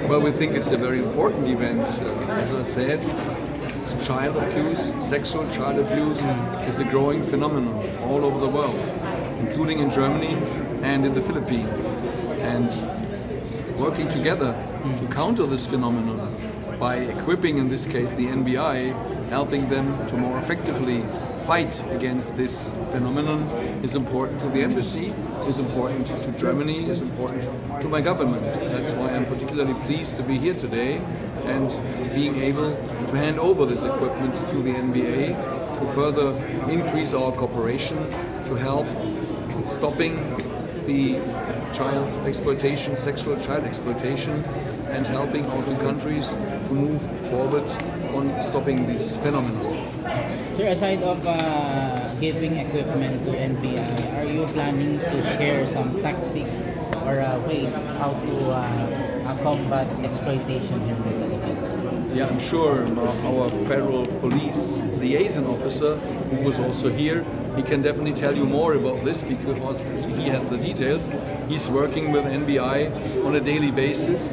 Well, we think it's a very important event. As I said, child abuse, sexual child abuse is a growing phenomenon all over the world, including in Germany and in the Philippines. And working together to counter this phenomenon by equipping, in this case, the NBI, helping them to more effectively fight against this phenomenon is important to the embassy, is important to Germany, is important to my government. That's why I'm particularly pleased to be here today and being able to hand over this equipment to the NBA to further increase our cooperation, to help stopping the child exploitation, sexual child exploitation, and helping our two countries to move forward on stopping this phenomenon. Sir, aside of giving equipment to NBI, are you planning to share some tactics or ways how to combat exploitation here in the Philippines? Yeah, I'm sure our federal police liaison officer, who was also here, he can definitely tell you more about this because he has the details. He's working with NBI on a daily basis,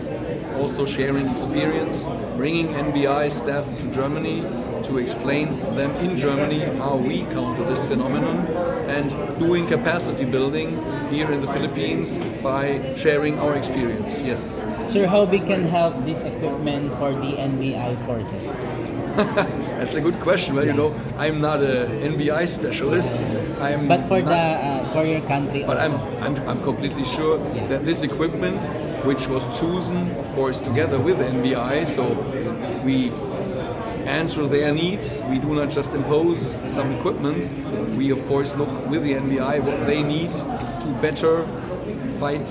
also sharing experience, bringing NBI staff to Germany to explain them in Germany how we counter this phenomenon, and doing capacity building here in the Philippines by sharing our experience. Yes. Sir, how we can help this equipment for the NBI forces? That's a good question. Well, you know, I'm not an NBI specialist. But for for your country. But I'm completely sure that this equipment, which was chosen, of course, together with NBI, so we answer their needs. We do not just impose some equipment. We, of course, look with the NBI what they need to better fight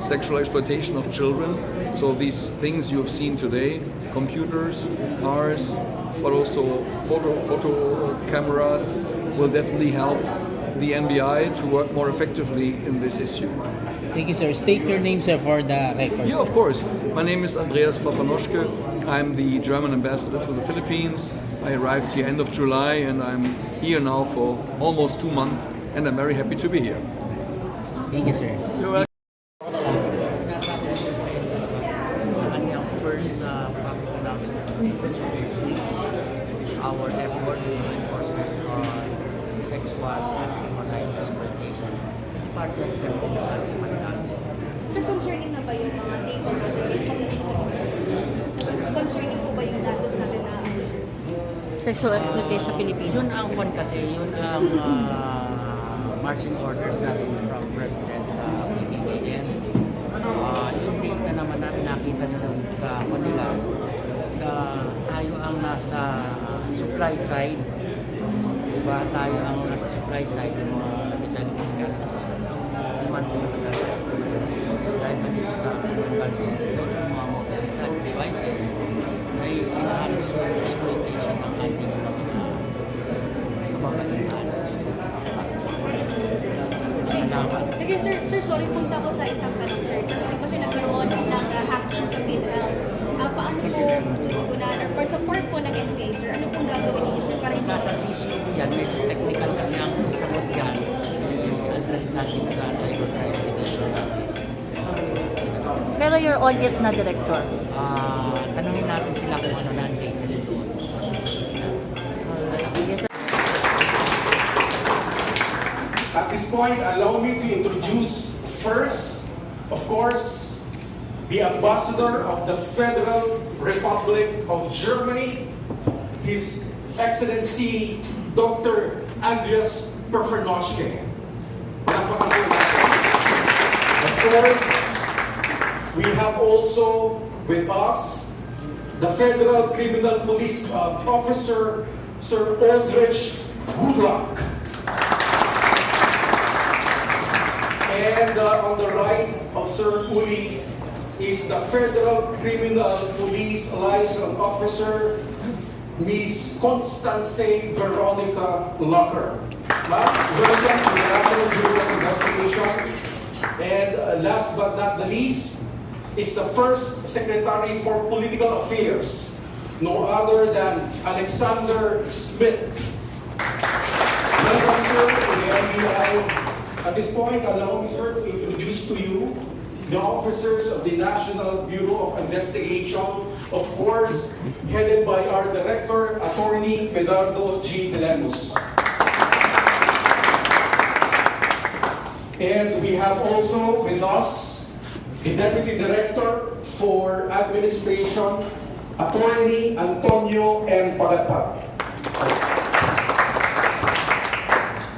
sexual exploitation of children. So these things you have seen today, computers, cars, but also photo cameras, will definitely help the NBI to work more effectively in this issue. Thank you, sir. State your name, sir, for the record. Yeah, of course. My name is Andreas Pfaffernoschke. I'm the German ambassador to the Philippines. I arrived here end of July, and I'm here now for almost 2 months, and I'm very happy to be here. Thank you, sir. You're welcome. Our efforts in enforcement on sexual and human exploitation. Department of Medardo G. Sir, concerning na ba yung mga data sa pagdating sa concerning po ba yung datos natin na sexual exploitation Philippines? Yun ang one kasi, yun ang marching orders natin from President PBBM. Yung data naman natin nakita nila sa kanila na tayo ang nasa supply side, diba? Tayo ang nasa supply side ng mga developing countries. Demand ko naman sa dahil na dito sa advances in technology, mga motorized devices na inahalos yung exploitation ng ating mga kababaihan. Salamat. Sige sir, sorry, punta ko sa isang tanong sir. Kasi nagkaroon ng hacking sa Facebook. Paano po tutugunan or for support po ng NBI, sir? Ano pong gagawin niyo, sir? Para hindi nasa CCD yan, medyo technical kasi ang sagot yan, i-address natin sa cybercrime division natin. Pero you're on it na, Director? Tanungin natin sila kung ano na ang latest doon sa CCD na. At this point, allow me to introduce first, of course, the Ambassador of the Federal Republic of Germany, His Excellency Dr. Andreas Pfaffernoschke. Of course, we have also with us the Federal Criminal Police Officer, Sir Ulrich Gundlach. And on the right of Sir Uli is the Federal Criminal Police Liaison Officer, Ms. Constance Veronica Locker. Welcome to the National Bureau of Investigation. And last but not the least is the First Secretary for Political Affairs, no other than Alexander Schmidt. Welcome, sir, to the NBI. At this point, allow me, sir, to introduce to you the officers of the National Bureau of Investigation, of course, headed by our Director, Attorney Medardo G. Lemos. And we have also with us the Deputy Director for Administration, Attorney Antonio M. Pagatpat.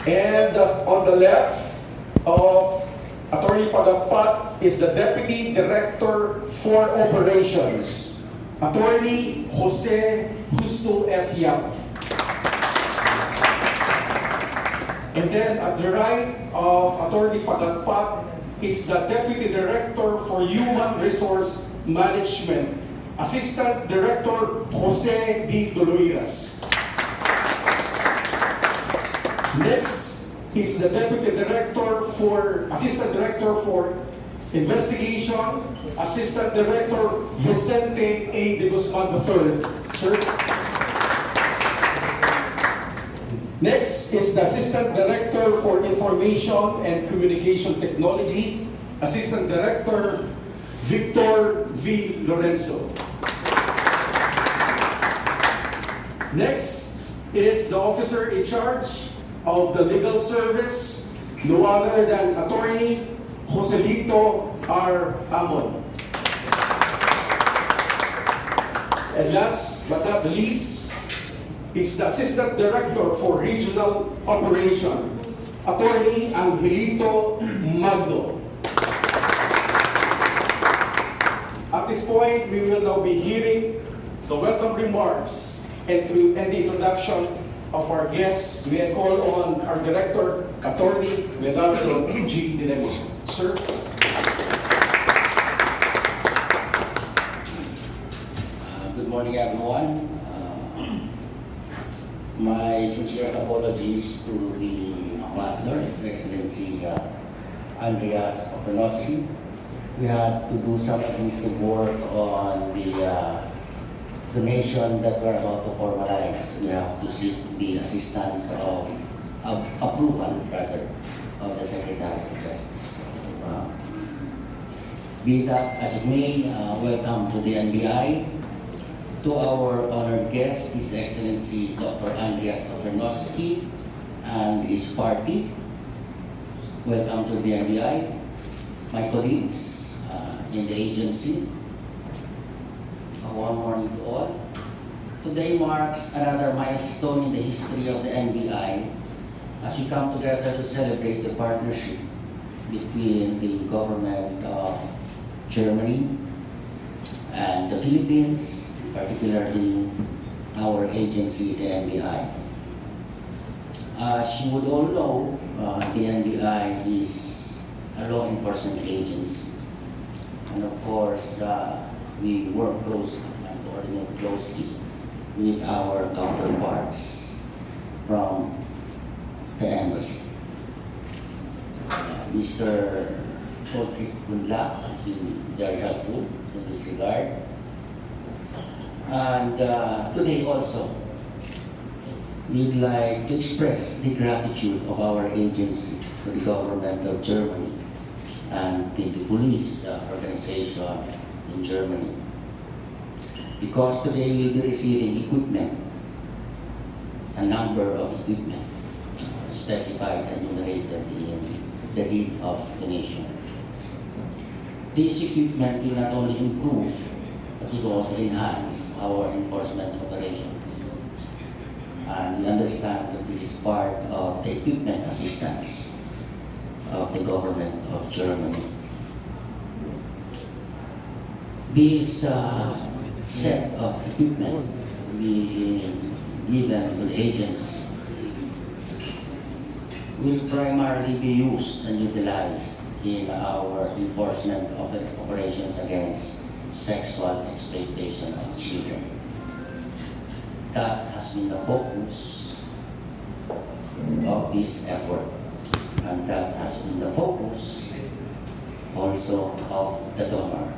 And on the left of Attorney Pagatpat is the Deputy Director for Operations, Attorney Jose Justo S. Yap. And then at the right of Attorney Pagatpat is the Deputy Director for Human Resource Management, Assistant Director Jose D. Doloiras. Next is the Deputy Director for Assistant Director for Investigation, Assistant Director Vicente A. De Guzman III. Sir. Next is the Assistant Director for Information and Communication Technology, Assistant Director Victor V. Lorenzo. Next is the officer in charge of the legal service, no other than Attorney Joselito R. Amon. And last but not least is the Assistant Director for Regional Operation, Attorney Angelito Magno. At this point, we will now be hearing the welcome remarks and the introduction of our guests. May I call on our Director, Attorney Medardo G. Lemos. Sir. Good morning, everyone. My sincere apologies to the Ambassador, His Excellency Andreas Pfaffernoschke. We had to do some administrative work on the donation that we're about to formalize. We have to seek the assistance of approval, rather, of the Secretary of Justice. Be that as it may, welcome to the NBI. To our honored guest, His Excellency Dr. Andreas Pfaffernoschke and his party. Welcome to the NBI. My colleagues in the agency. One morning to all. Today marks another milestone in the history of the NBI as we come together to celebrate the partnership between the government of Germany and the Philippines, particularly our agency, the NBI. As you would all know, the NBI is a law enforcement agency. And of course, we work closely and coordinate closely with our counterparts from the embassy. Mr. Ulrich Gundlach has been very helpful in this regard. And today also, we'd like to express the gratitude of our agency to the government of Germany and to the police organization in Germany. Because today we'll be receiving equipment, a number of equipment specified and enumerated in the deed of donation. This equipment will not only improve, but it will also enhance our enforcement operations. And we understand that this is part of the equipment assistance of the government of Germany. This set of equipment being given to the agency will primarily be used and utilized in our enforcement of the operations against sexual exploitation of children. That has been the focus of this effort, and that has been the focus also of the donor.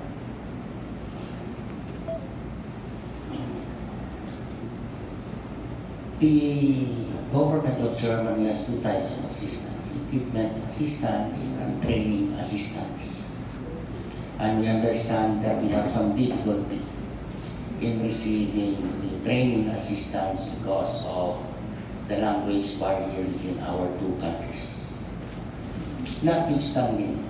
The government of Germany has two types of assistance: equipment assistance and training assistance. and we understand that we have some difficulty in receiving the training assistance because of the language barrier between our two countries. Notwithstanding,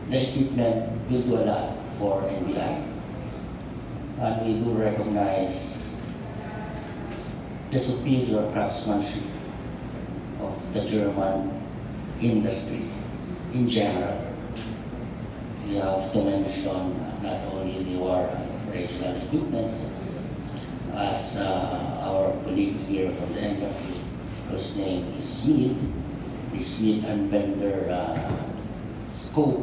the equipment will do a lot for NBI, and we do recognize the superior craftsmanship of the German industry in general. We have to mention not only the war operational equipment, as our colleague here from the embassy, whose name is Schmidt, the Schmidt and Bender scope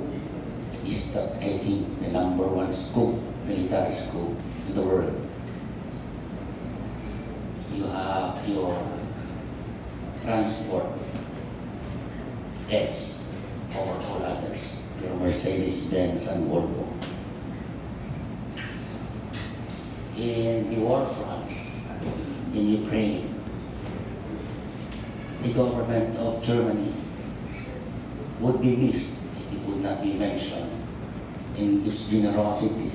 is the, I think, the #1 scope, military scope in the world. You have your transport X over all others, your Mercedes-Benz and Volvo. In the war front in Ukraine, the government of Germany would be missed if it would not be mentioned in its generosity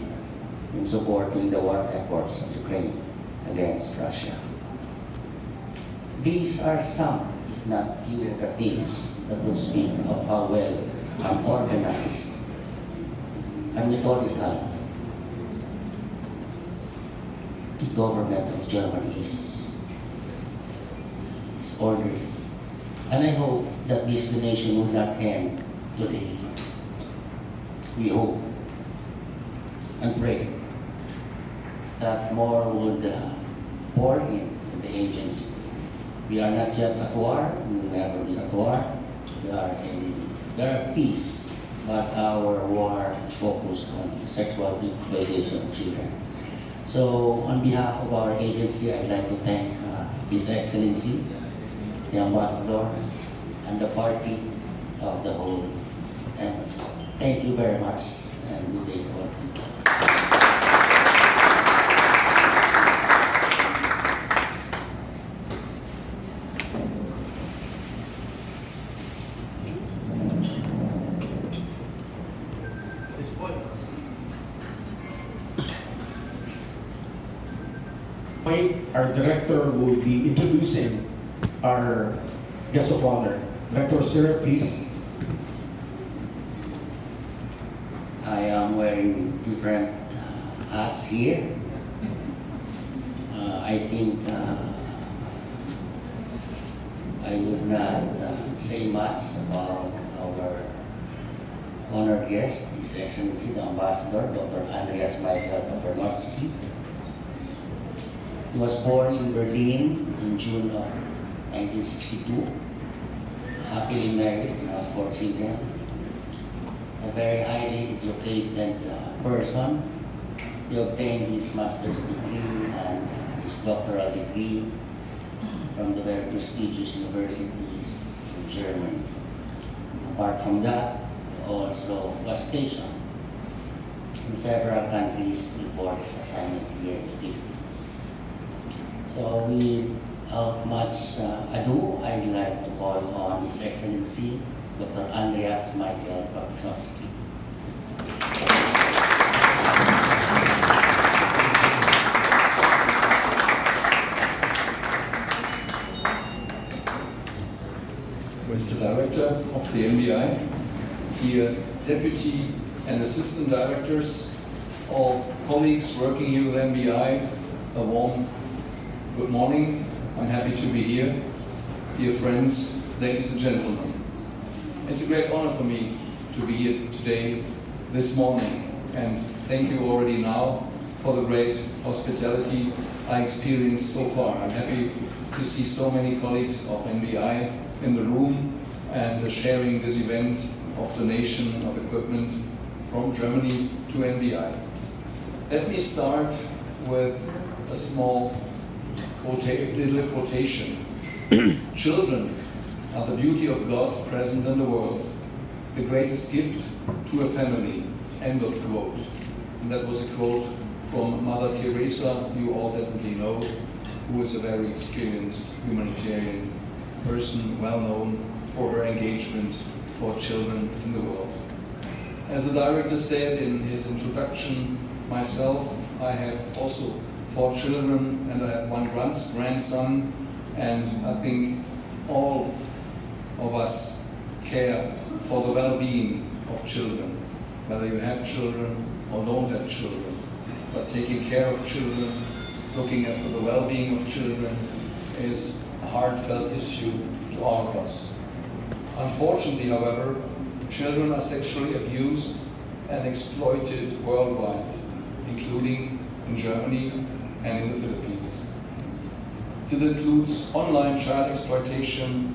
in supporting the war efforts of Ukraine against Russia. These are some, if not few, of the things that would speak of how well organized and methodical the government of Germany is ordered. And I hope that this donation will not end today. We hope and pray that more would pour into the agency. We are not yet at war, we will never be at war. We are at peace, but our war is focused on sexual exploitation of children. So on behalf of our agency, I'd like to thank His Excellency, the Ambassador, and the party of the whole embassy. Thank you very much, and good day to all of you. Our director will be introducing our guest of honor. Director, sir, please. I am wearing different hats here. I think I would not say much about our honored guest, His Excellency, the Ambassador, Dr. Andreas Pfaffernoschke. He was born in Berlin in June of 1962, happily married and has 4 children. A very highly educated person. He obtained his master's degree and his doctoral degree from the very prestigious universities in Germany. Apart from that, he also was stationed in several countries before his assignment here in the Philippines. So without much ado, I'd like to call on His Excellency, Dr. Andreas Pfaffernoschke. Mr. Director of the NBI, dear Deputy and Assistant Directors, all colleagues working here with NBI, a warm good morning. I'm happy to be here. Dear friends, ladies and gentlemen, it's a great honor for me to be here today, this morning, and thank you already now for the great hospitality I experienced so far. I'm happy to see so many colleagues of NBI in the room and sharing this event of donation of equipment from Germany to NBI. Let me start with a small little quotation. Children are the beauty of God present in the world, the greatest gift to a family, end of quote. And that was a quote from Mother Teresa, you all definitely know, who is a very experienced humanitarian person, well known for her engagement for children in the world. As the director said in his introduction, myself, I have also 4 children and I have 1 grandson, and I think all of us care for the well-being of children, whether you have children or don't have children. But taking care of children, looking after the well-being of children is a heartfelt issue to all of us. Unfortunately, however, children are sexually abused and exploited worldwide, including in Germany and in the Philippines. This includes online child exploitation,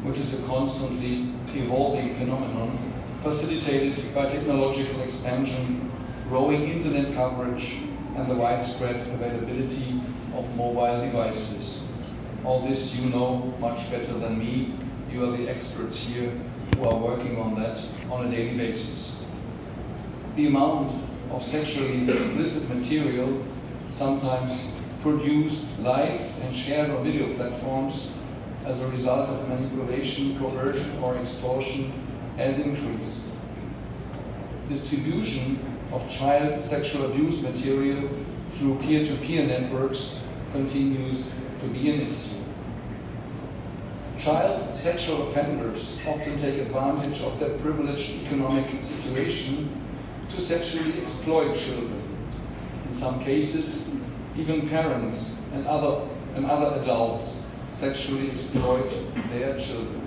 which is a constantly evolving phenomenon facilitated by technological expansion, growing internet coverage, and the widespread availability of mobile devices. All this you know much better than me. You are the experts here who are working on that on a daily basis. The amount of sexually explicit material, sometimes produced live and shared on video platforms as a result of manipulation, coercion, or extortion, has increased. Distribution of child sexual abuse material through peer-to-peer networks continues to be an issue. Child sexual offenders often take advantage of their privileged economic situation to sexually exploit children. In some cases, even parents and other adults sexually exploit their children.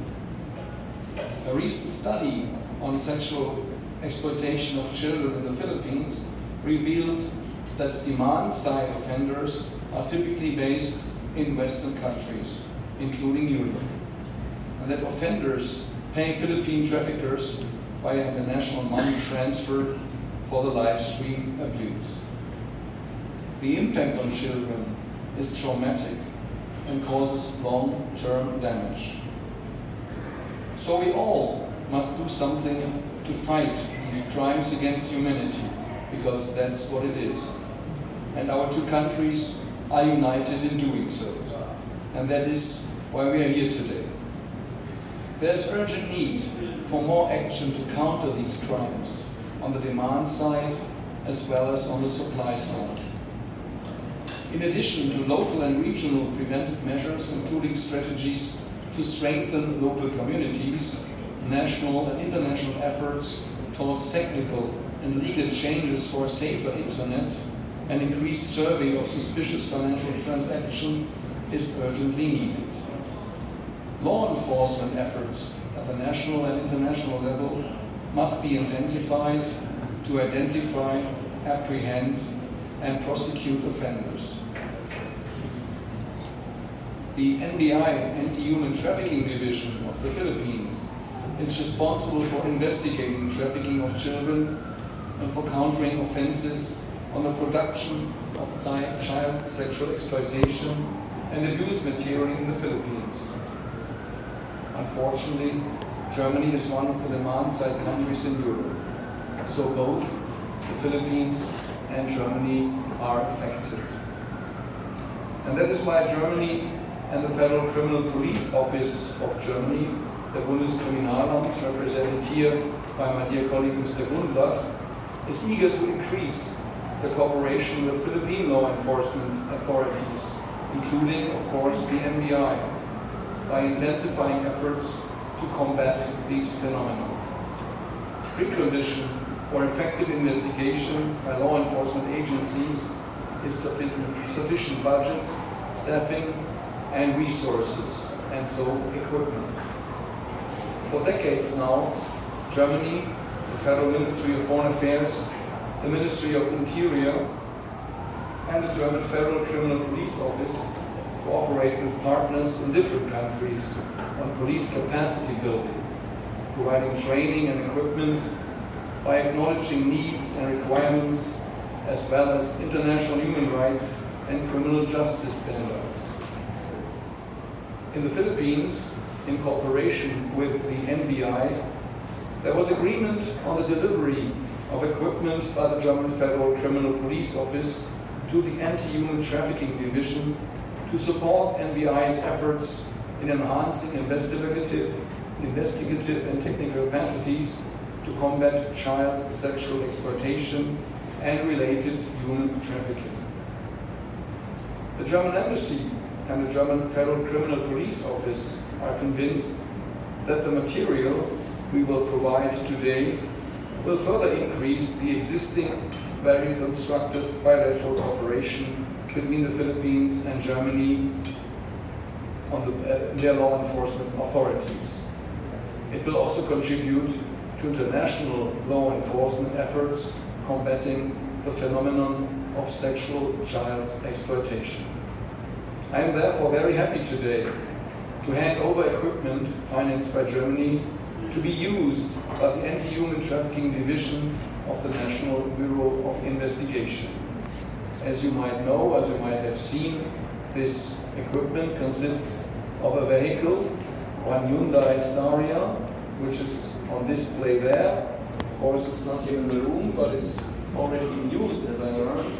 A recent study on sexual exploitation of children in the Philippines revealed that demand-side offenders are typically based in Western countries, including Europe, and that offenders pay Philippine traffickers via international money transfer for the live stream abuse. The impact on children is traumatic and causes long-term damage. So we all must do something to fight these crimes against humanity, because that's what it is. And our 2 countries are united in doing so. And that is why we are here today. There's urgent need for more action to counter these crimes on the demand side as well as on the supply side. In addition to local and regional preventive measures, including strategies to strengthen local communities, national and international efforts towards technical and legal changes for a safer internet and increased survey of suspicious financial transactions is urgently needed. Law enforcement efforts at the national and international level must be intensified to identify, apprehend, and prosecute offenders. The NBI Anti-Human Trafficking Division of the Philippines is responsible for investigating trafficking of children and for countering offenses on the production of child sexual exploitation and abuse material in the Philippines. Unfortunately, Germany is one of the demand-side countries in Europe, so both the Philippines and Germany are affected. And that is why Germany and the Federal Criminal Police Office of Germany, the Bundeskriminalamt, represented here by my dear colleague Mr. Gundlach, is eager to increase the cooperation with Philippine law enforcement authorities, including, of course, the NBI, by intensifying efforts to combat these phenomena. Precondition for effective investigation by law enforcement agencies is sufficient budget, staffing, and resources, and so equipment. For decades now, Germany, the Federal Ministry of Foreign Affairs, the Ministry of Interior, and the German Federal Criminal Police Office cooperate with partners in different countries on police capacity building, providing training and equipment by acknowledging needs and requirements, as well as international human rights and criminal justice standards. In the Philippines, in cooperation with the NBI, there was agreement on the delivery of equipment by the German Federal Criminal Police Office to the Anti-Human Trafficking Division to support NBI's efforts in enhancing investigative and technical capacities to combat child sexual exploitation and related human trafficking. The German Embassy and the German Federal Criminal Police Office are convinced that the material we will provide today will further increase the existing very constructive bilateral cooperation between the Philippines and Germany on their law enforcement authorities. It will also contribute to international law enforcement efforts combating the phenomenon of sexual child exploitation. I am therefore very happy today to hand over equipment financed by Germany to be used by the Anti-Human Trafficking Division of the National Bureau of Investigation. As you might know, as you might have seen, this equipment consists of a vehicle, one Hyundai Staria, which is on display there. Of course, it's not here in the room, but it's already in use, as I learned,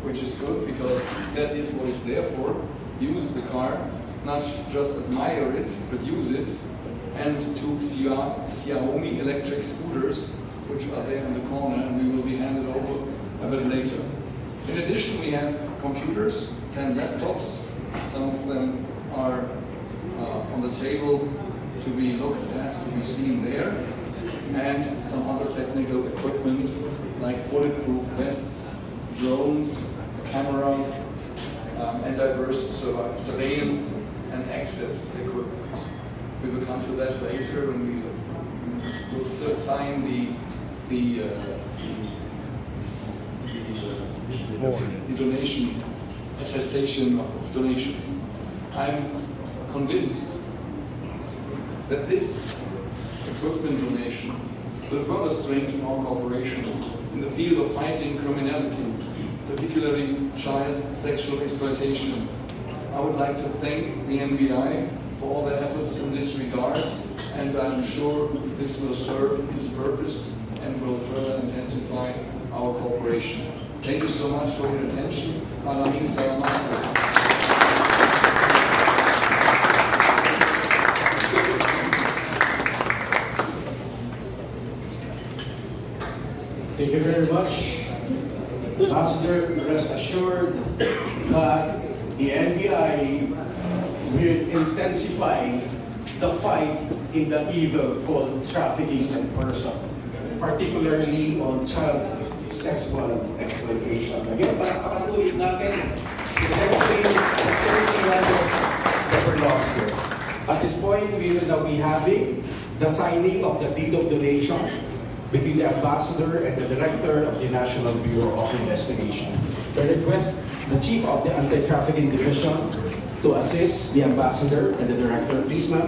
which is good because that is what it's there for. Use the car, not just admire it, but use it. And two Xiaomi electric scooters, which are there in the corner, and we will be handed over a bit later. In addition, we have computers, 10 laptops. Some of them are on the table to be looked at, to be seen there, and some other technical equipment like bulletproof vests, drones, camera, and diverse surveillance and access equipment. We will come to that later when we will sign the donation, attestation of donation. I'm convinced that this equipment donation will further strengthen our cooperation in the field of fighting criminality, particularly child sexual exploitation. I would like to thank the NBI for all their efforts in this regard, and I'm sure this will serve its purpose and will further intensify our cooperation. Thank you so much for your attention. Maraming salamat. Thank you very much. Ambassador, rest assured that the NBI will intensify the fight in the evil called trafficking in person, particularly on child sexual exploitation. Again, pakatuloy natin His Excellency Pfaffernoschke. At this point, we will now be having the signing of the deed of donation between the Ambassador and the Director of the National Bureau of Investigation. I request the Chief of the Anti-Trafficking Division to assist the Ambassador and the Director. Please, ma'am.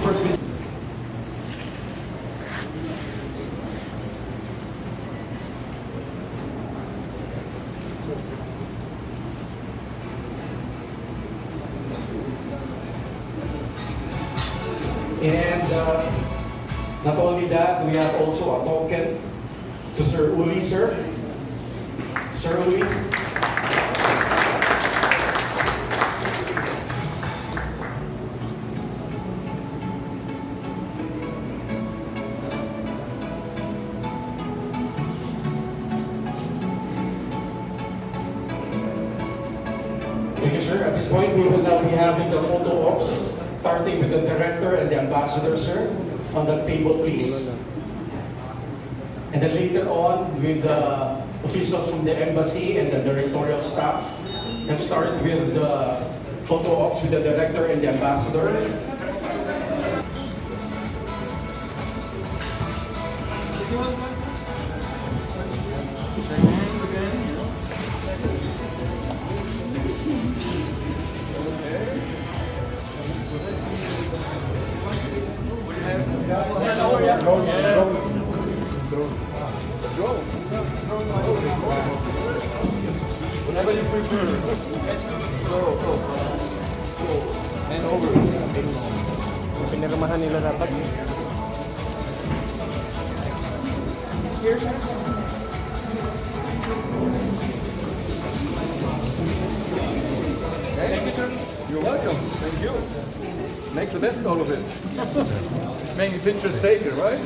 First Vice And not only that, we have also a token to Sir Uli, sir. Sir Uli. Thank you, sir. At this point, we will now be having the photo ops, starting with the director and the ambassador, sir. On that table, please. And then later on, with the officials from the embassy and the directorial staff. Let's start with the photo ops with the director and the ambassador. Whenever you prefer. Go. And over. Pinirmahan nila dapat. Thank you, sir. You're welcome. Thank you. Make the best out of it. Making pictures taken, right?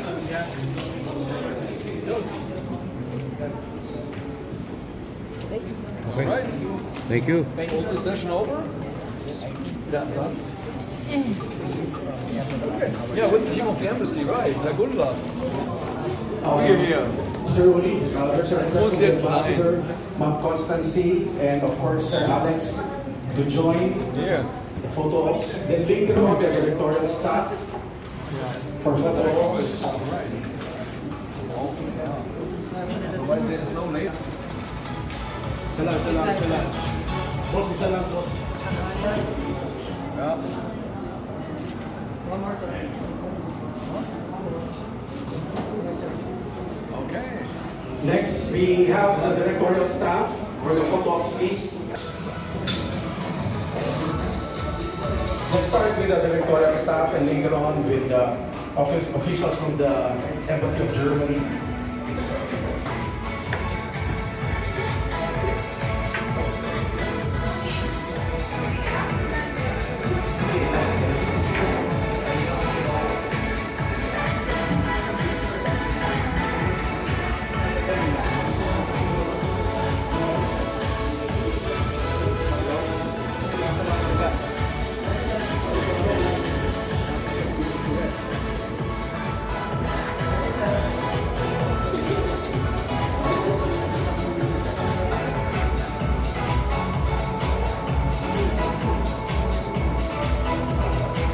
Okay. Right. Thank you. Hold the session over. Yeah, done. Okay. Yeah, with the team of the embassy, right? Gundlach. Here. Sir Uli, there's a request from the ambassador, Ma'am Constancy, and of course Sir Alex to join Here. the photo ops. Then later on, the directorial staff for photo ops. Otherwise, there's no late. Isa lang. Boss, isa lang, boss. Yeah. Okay. Next, we have the directorial staff for the photo ops, please. Let's start with the directorial staff and later on with the officials from the Embassy of Germany.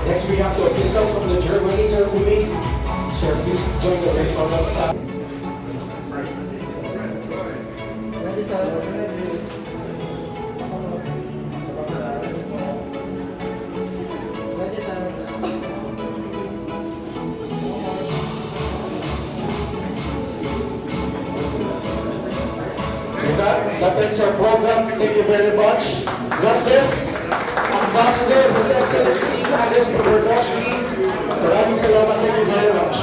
Next, we have the officials from the Germany, Sir Uli. Sir, please join the directorial staff. Ready, sir? Ready, sir? With that ends our program. Thank you very much. God bless. Ambassador, His Excellency Andreas Pfaffernoschke. Maraming salamat. Thank you very much.